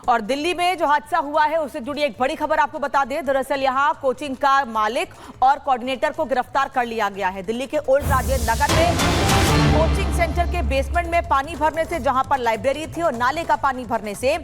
और दिल्ली में जो हादसा हुआ है उससे जुड़ी एक बड़ी खबर आपको बता दें। दरअसल यहां कोचिंग का मालिक और कोऑर्डिनेटर को गिरफ्तार कर लिया गया है। दिल्ली के ओल्ड राजेंद्र नगर में कोचिंग सेंटर के बेसमेंट में पानी भरने से, जहां पर लाइब्रेरी थी, और नाले का पानी भरने से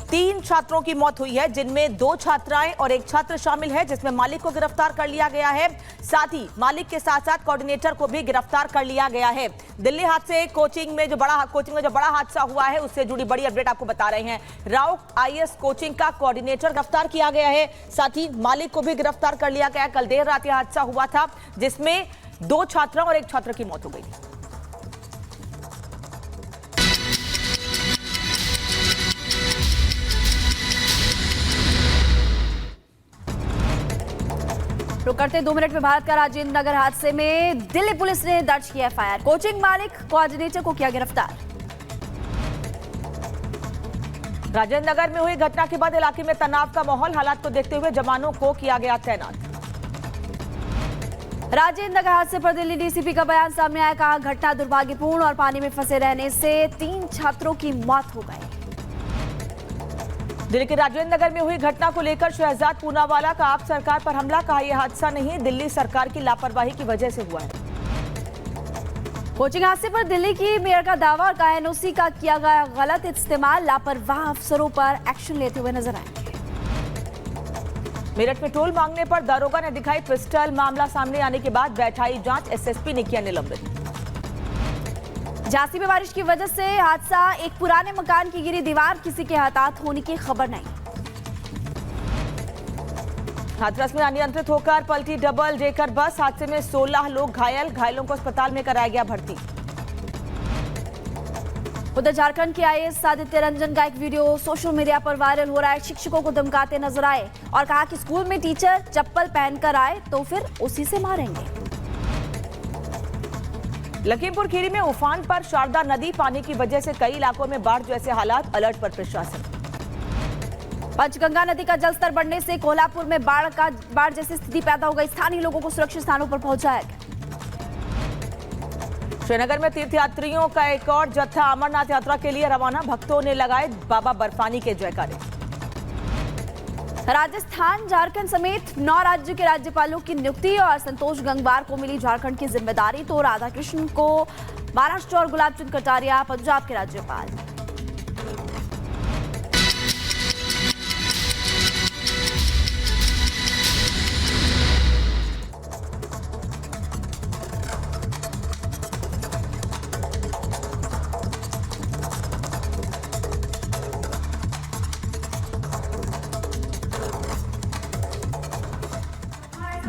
3 छात्रों की मौत हुई है, जिनमें 2 छात्राएं और 1 छात्र शामिल है, जिसमें मालिक को गिरफ्तार कर लिया गया है। साथ ही मालिक के साथ साथ कोऑर्डिनेटर को भी गिरफ्तार कर लिया गया है। दिल्ली हादसे कोचिंग में जो बड़ा हादसा हुआ है उससे जुड़ी बड़ी अपडेट आपको बता रहे हैं। राव आईएएस कोचिंग का कोऑर्डिनेटर गिरफ्तार किया गया है, साथ ही मालिक को भी गिरफ्तार कर लिया गया है। कल देर रात यह हादसा हुआ था, जिसमें 2 छात्रों और 1 छात्र की मौत हो गई। तो करते 2 मिनट में भारत का राजेंद्र नगर हादसे में दिल्ली पुलिस ने दर्ज किया एफआईआर। कोचिंग मालिक कोऑर्डिनेटर को किया गिरफ्तार। राजेंद्र नगर में हुई घटना के बाद इलाके में तनाव का माहौल। हालात को देखते हुए जवानों को किया गया तैनात। राजेंद्र नगर हादसे पर दिल्ली डीसीपी का बयान सामने आया। कहा, घटना दुर्भाग्यपूर्ण और पानी में फंसे रहने से 3 छात्रों की मौत हो गई। दिल्ली के राजेंद्र नगर में हुई घटना को लेकर शहजाद पूनावाला का आप सरकार पर हमला। कहा, यह हादसा नहीं, दिल्ली सरकार की लापरवाही की वजह से हुआ है। कोचिंग हादसे पर दिल्ली की मेयर का दावा और कहा, एनओसी का किया गया गलत इस्तेमाल, लापरवाह अफसरों पर एक्शन लेते हुए नजर आए। मेरठ में टोल मांगने पर दारोगा ने दिखाई पिस्टल। मामला सामने आने के बाद बैठाई जांच, एसएसपी ने किया निलंबित। झांसी में बारिश की वजह से हादसा, एक पुराने मकान की गिरी दीवार, किसी के हताहत होने की खबर नहीं। हाथरस में अनियंत्रित होकर पलटी डबल डेकर बस। हादसे में 16 लोग घायल। घायलों को अस्पताल में कराया गया भर्ती। उधर झारखंड के आईएएस आदित्य रंजन का एक वीडियो सोशल मीडिया पर वायरल हो रहा है। शिक्षकों को धमकाते नजर आए और कहा कि स्कूल में टीचर चप्पल पहनकर आए तो फिर उसी से मारेंगे। लखीमपुर खीरी में उफान पर शारदा नदी। पानी की वजह से कई इलाकों में बाढ़ जैसे हालात। अलर्ट पर प्रशासन। पंचगंगा नदी का जलस्तर बढ़ने से कोल्हापुर में बाढ़ जैसी स्थिति पैदा हो गई। स्थानीय लोगों को सुरक्षित स्थानों पर पहुंचाया गया। श्रीनगर में तीर्थयात्रियों का एक और जत्था अमरनाथ यात्रा के लिए रवाना। भक्तों ने लगाए बाबा बर्फानी के जयकारे। राजस्थान, झारखंड समेत 9 राज्यों के राज्यपालों की नियुक्ति और संतोष गंगवार को मिली झारखंड की जिम्मेदारी। तो राधाकृष्णन को महाराष्ट्र और गुलाब चंद कटारिया पंजाब के राज्यपाल।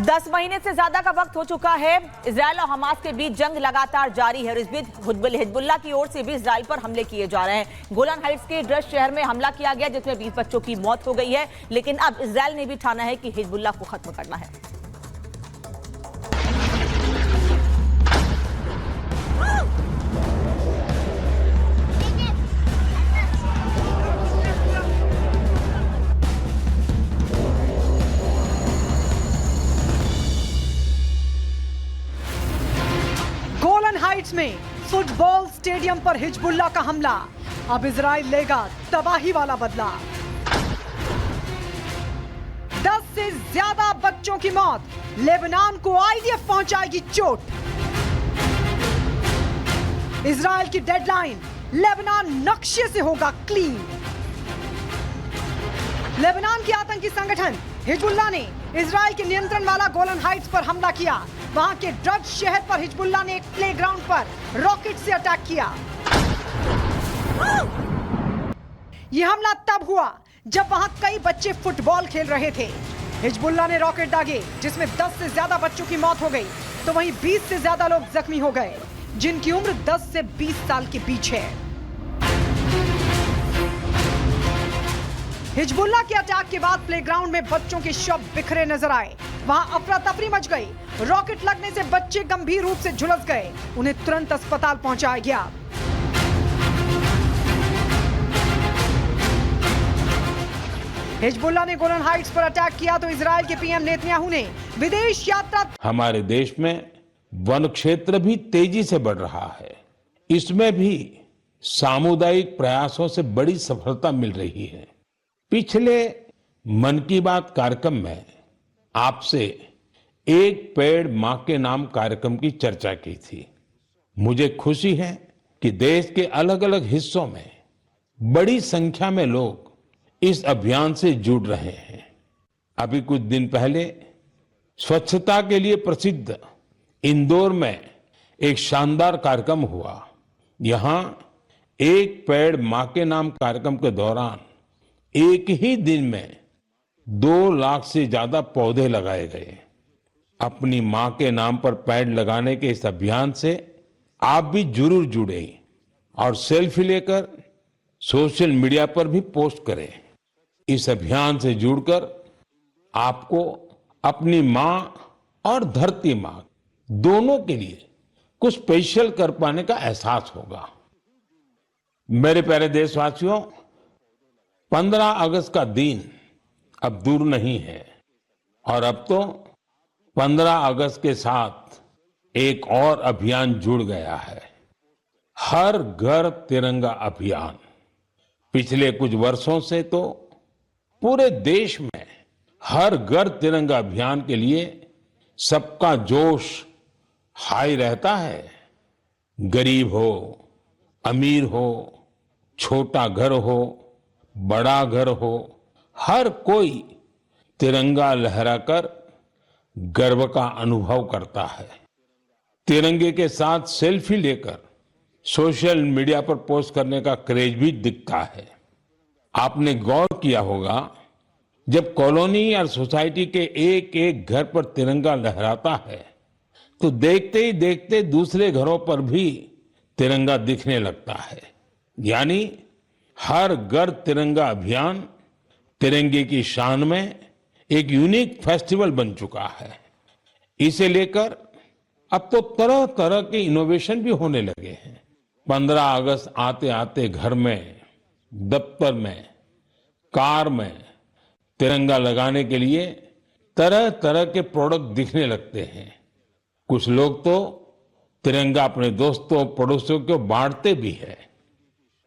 दस महीने से ज्यादा का वक्त हो चुका है। इजरायल और हमास के बीच जंग लगातार जारी है और इस बीच हिजबुल्लाह की ओर से भी इजरायल पर हमले किए जा रहे हैं। गोलान हाइट्स के ड्रश शहर में हमला किया गया, जिसमें 20 बच्चों की मौत हो गई है। लेकिन अब इजरायल ने भी ठाना है कि हिजबुल्लाह को खत्म करना है। हाइट्स में फुटबॉल स्टेडियम पर हिजबुल्लाह का हमला। अब इजराइल लेगा तबाही वाला बदला। 10 से ज्यादा बच्चों की मौत। लेबनान को आईडीएफ पहुंचाएगी चोट। इजराइल की डेडलाइन, लेबनान नक्शे से होगा क्लीन। लेबनान की आतंकी संगठन हिजबुल्लाह ने इजराइल के नियंत्रण वाला गोलन हाइट्स पर हमला किया। वहां के ड्रज शहर पर हिजबुल्लाह ने एक प्लेग्राउंड पर रॉकेट से अटैक किया। यह हमला तब हुआ जब वहां कई बच्चे फुटबॉल खेल रहे थे। हिजबुल्लाह ने रॉकेट दागे, जिसमें 10 से ज्यादा बच्चों की मौत हो गई, तो वहीं 20 से ज्यादा लोग जख्मी हो गए, जिनकी उम्र 10 से 20 साल के बीच है। हिजबुल्लाह के अटैक के बाद प्लेग्राउंड में बच्चों के शव बिखरे नजर आए। वहां अफरा तफरी मच गई। रॉकेट लगने से बच्चे गंभीर रूप से झुलस गए। उन्हें तुरंत अस्पताल पहुंचाया गया। हिजबुल्लाह ने गोलन हाइट्स पर अटैक किया तो इजराइल के पीएम नेतन्याहू ने विदेश यात्रा। हमारे देश में वन क्षेत्र भी तेजी से बढ़ रहा है। इसमें भी सामुदायिक प्रयासों से बड़ी सफलता मिल रही है। पिछले मन की बात कार्यक्रम में आपसे एक पेड़ मां के नाम कार्यक्रम की चर्चा की थी। मुझे खुशी है कि देश के अलग अलग हिस्सों में बड़ी संख्या में लोग इस अभियान से जुड़ रहे हैं। अभी कुछ दिन पहले स्वच्छता के लिए प्रसिद्ध इंदौर में एक शानदार कार्यक्रम हुआ। यहां एक पेड़ मां के नाम कार्यक्रम के दौरान एक ही दिन में 2 लाख से ज्यादा पौधे लगाए गए। अपनी मां के नाम पर पेड़ लगाने के इस अभियान से आप भी जरूर जुड़े और सेल्फी लेकर सोशल मीडिया पर भी पोस्ट करें। इस अभियान से जुड़कर आपको अपनी मां और धरती मां दोनों के लिए कुछ स्पेशल कर पाने का एहसास होगा। मेरे प्यारे देशवासियों, 15 अगस्त का दिन अब दूर नहीं है और अब तो 15 अगस्त के साथ एक और अभियान जुड़ गया है, हर घर तिरंगा अभियान। पिछले कुछ वर्षों से तो पूरे देश में हर घर तिरंगा अभियान के लिए सबका जोश हाई रहता है। गरीब हो, अमीर हो, छोटा घर हो, बड़ा घर हो, हर कोई तिरंगा लहराकर गर्व का अनुभव करता है। तिरंगे के साथ सेल्फी लेकर सोशल मीडिया पर पोस्ट करने का क्रेज भी दिखता है। आपने गौर किया होगा, जब कॉलोनी या सोसाइटी के एक एक घर पर तिरंगा लहराता है तो देखते ही देखते दूसरे घरों पर भी तिरंगा दिखने लगता है। यानी हर घर तिरंगा अभियान तिरंगे की शान में एक यूनिक फेस्टिवल बन चुका है। इसे लेकर अब तो तरह तरह के इनोवेशन भी होने लगे हैं। 15 अगस्त आते आते घर में, दफ्तर में, कार में तिरंगा लगाने के लिए तरह तरह के प्रोडक्ट दिखने लगते हैं। कुछ लोग तो तिरंगा अपने दोस्तों पड़ोसियों को बांटते भी है।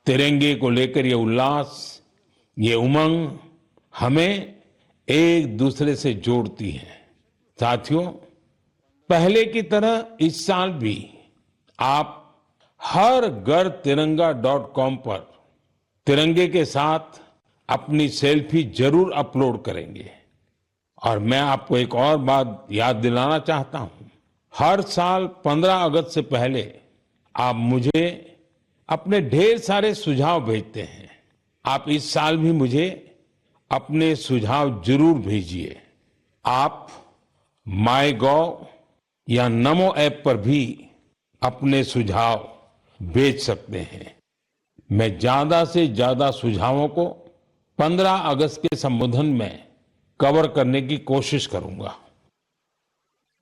तिरंगे को लेकर ये उल्लास, ये उमंग हमें एक दूसरे से जोड़ती है। साथियों, पहले की तरह इस साल भी आप हर घर तिरंगा.com पर तिरंगे के साथ अपनी सेल्फी जरूर अपलोड करेंगे। और मैं आपको एक और बात याद दिलाना चाहता हूं। हर साल 15 अगस्त से पहले आप मुझे अपने ढेर सारे सुझाव भेजते हैं। आप इस साल भी मुझे अपने सुझाव जरूर भेजिए। आप माईगॉव या नमो ऐप पर भी अपने सुझाव भेज सकते हैं। मैं ज्यादा से ज्यादा सुझावों को 15 अगस्त के संबोधन में कवर करने की कोशिश करूंगा।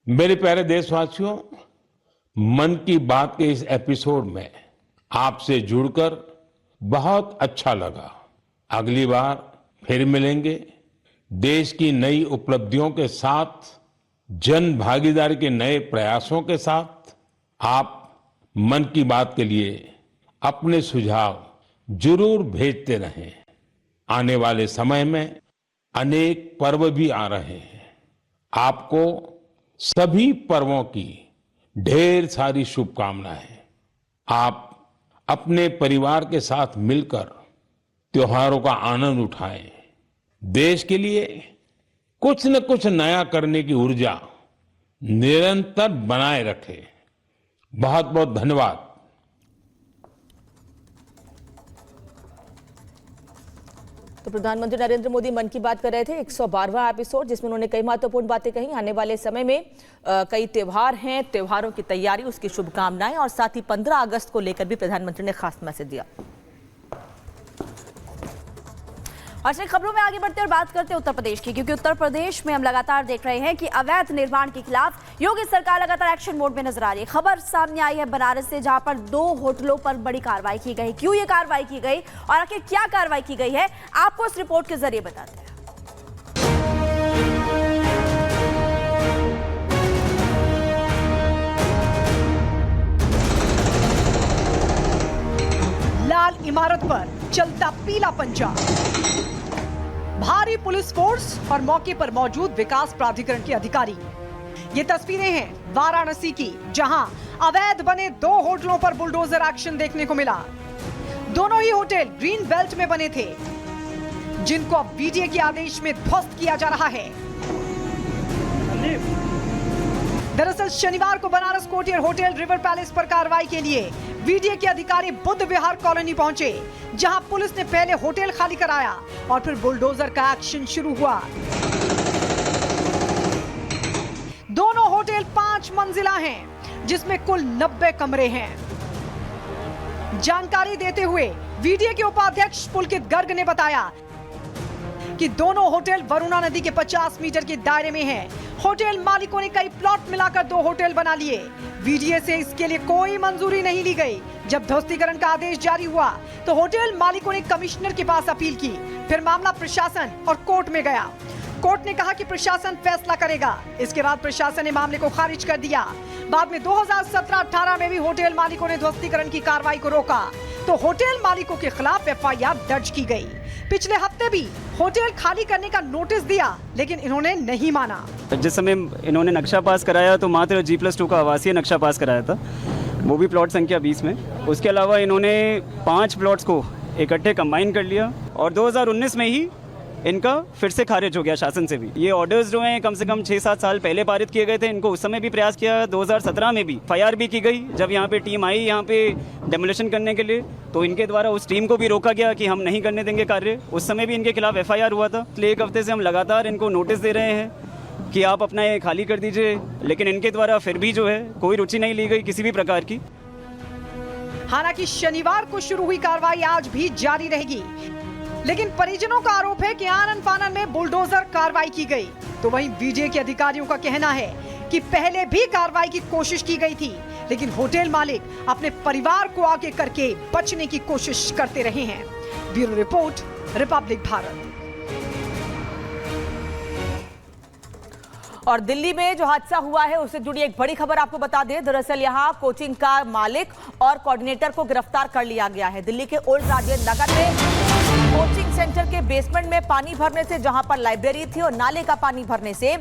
मेरे प्यारे देशवासियों, मन की बात के इस एपिसोड में आपसे जुड़कर बहुत अच्छा लगा। अगली बार फिर मिलेंगे देश की नई उपलब्धियों के साथ, जन भागीदारी के नए प्रयासों के साथ। आप मन की बात के लिए अपने सुझाव जरूर भेजते रहें। आने वाले समय में अनेक पर्व भी आ रहे हैं। आपको सभी पर्वों की ढेर सारी शुभकामनाएं। आप अपने परिवार के साथ मिलकर त्योहारों का आनंद उठाएं। देश के लिए कुछ न कुछ नया करने की ऊर्जा निरंतर बनाए रखें। बहुत बहुत धन्यवाद। तो प्रधानमंत्री नरेंद्र मोदी मन की बात कर रहे थे 112वां एपिसोड, जिसमें उन्होंने कई महत्वपूर्ण बातें कही। आने वाले समय में कई त्योहार हैं, त्योहारों की तैयारी, उसकी शुभकामनाएं, और साथ ही 15 अगस्त को लेकर भी प्रधानमंत्री ने खास मैसेज दिया। और चलिए खबरों में आगे बढ़ते और बात करते हैं उत्तर प्रदेश की, क्योंकि उत्तर प्रदेश में हम लगातार देख रहे हैं कि अवैध निर्माण के खिलाफ योगी सरकार लगातार एक्शन मोड में नजर आ रही है। खबर सामने आई है बनारस से, जहां पर 2 होटलों पर बड़ी कार्रवाई की गई। क्यों ये कार्रवाई की गई और आखिर क्या कार्रवाई की गई है, आपको इस रिपोर्ट के जरिए बताते हैं। लाल इमारत पर चलता पीला पंजा, भारी पुलिस फोर्स और मौके पर मौजूद विकास प्राधिकरण के अधिकारी। ये तस्वीरें हैं वाराणसी की, जहां अवैध बने 2 होटलों पर बुलडोजर एक्शन देखने को मिला। दोनों ही होटल ग्रीन बेल्ट में बने थे, जिनको अब वीडीए के आदेश में ध्वस्त किया जा रहा है। दरअसल शनिवार को बनारस कोटियर होटल रिवर पैलेस पर कार्रवाई के लिए वीडीए के अधिकारी बुद्ध विहार कॉलोनी पहुंचे, जहां पुलिस ने पहले होटल खाली कराया और फिर बुलडोजर का एक्शन शुरू हुआ। दोनों होटल 5 मंजिला हैं, जिसमें कुल 90 कमरे हैं। जानकारी देते हुए वीडीए के उपाध्यक्ष पुलकित गर्ग ने बताया कि दोनों होटल वरुणा नदी के 50 मीटर के दायरे में हैं। होटल मालिकों ने कई प्लॉट मिलाकर 2 होटल बना लिए। वीडीए से इसके लिए कोई मंजूरी नहीं ली गई। जब ध्वस्तीकरण का आदेश जारी हुआ तो होटल मालिकों ने कमिश्नर के पास अपील की। फिर मामला प्रशासन और कोर्ट में गया। कोर्ट ने कहा कि प्रशासन फैसला करेगा। इसके बाद प्रशासन ने मामले को खारिज कर दिया। बाद में 2017-18 में भी होटल मालिकों ने ध्वस्तीकरण की कार्रवाई को रोका, तो होटल मालिकों के खिलाफ एफआईआर दर्ज की गई। पिछले हफ्ते भी होटल खाली करने का नोटिस दिया, लेकिन इन्होंने नहीं माना। जिस समय इन्होंने नक्शा पास कराया तो मात्र G+2 का आवासीय नक्शा पास कराया था, वो भी प्लॉट संख्या 20 में। उसके अलावा इन्होंने 5 प्लॉट्स को इकट्ठे कंबाइन कर लिया और 2019 में ही इनका फिर से खारिज हो गया शासन से भी। ये ऑर्डर्स जो हैं कम से कम 6-7 साल पहले पारित किए गए थे। इनको उस समय भी प्रयास किया, 2017 में भी एफआईआर भी की गई। जब यहाँ पे टीम आई यहाँ पे डेमोलिशन करने के लिए, तो इनके द्वारा उस टीम को भी रोका गया कि हम नहीं करने देंगे कार्य। उस समय भी इनके खिलाफ एफआईआर हुआ था। इसलिए 1 हफ्ते से हम लगातार इनको नोटिस दे रहे हैं कि आप अपना ये खाली कर दीजिए, लेकिन इनके द्वारा फिर भी जो है कोई रुचि नहीं ली गई किसी भी प्रकार की। हालांकि शनिवार को शुरू हुई कार्रवाई आज भी जारी रहेगी, लेकिन परिजनों का आरोप है कि आनन फानन में बुलडोजर कार्रवाई की गई। तो वहीं वीडीए के अधिकारियों का कहना है कि पहले भी कार्रवाई की कोशिश की गई थी, लेकिन होटल मालिक अपने परिवार को आगे करके बचने की कोशिश करते रहे हैं। Bureau report, Republic Bharat. और दिल्ली में जो हादसा हुआ है उससे जुड़ी एक बड़ी खबर आपको बता दें। दरअसल यहां कोचिंग का मालिक और कोऑर्डिनेटर को गिरफ्तार कर लिया गया है। दिल्ली के ओल्ड राजेंद्र नगर में कोचिंग सेंटर के बेसमेंट में पानी भरने से, जहां पर लाइब्रेरी थी, और नाले का पानी भरने से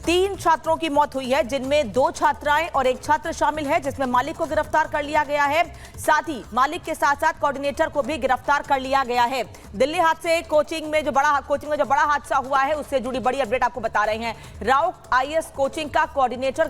3 छात्रों की मौत हुई है, जिनमें 2 छात्राएं और 1 छात्र शामिल है, जिसमें मालिक को गिरफ्तार कर लिया गया है। साथ ही मालिक के साथ साथ कोऑर्डिनेटर को भी गिरफ्तार कर लिया गया है। दिल्ली हादसे कोचिंग में जो बड़ा हादसा हुआ है उससे जुड़ी बड़ी अपडेट आपको बता रहे हैं। राउक आईएएस कोचिंग का कोऑर्डिनेटर